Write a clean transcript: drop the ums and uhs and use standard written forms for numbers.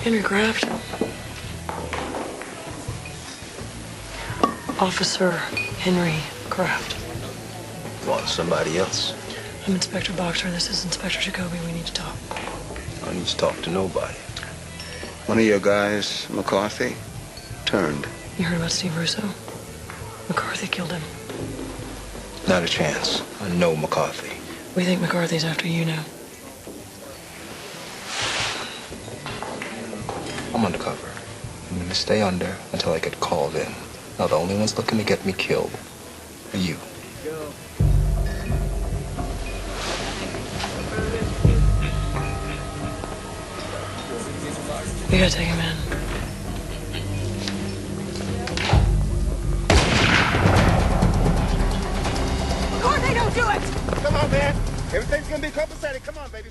Henry Kraft. Officer Henry Kraft. Want somebody else? I'm Inspector Boxer. This is Inspector Jacoby. We need to talk. I need to talk to nobody. One of your guys, McCarthy, turned. You heard about Steve Russo? McCarthy killed him. Not a chance. I know McCarthy. We think McCarthy's after you now. I'm undercover. I'm gonna stay under until I get called in. Now the only ones looking to get me killed are you. We gotta take him in. McCarthy, don't do it! Come on, man. Everything's gonna be compensated. Come on, baby.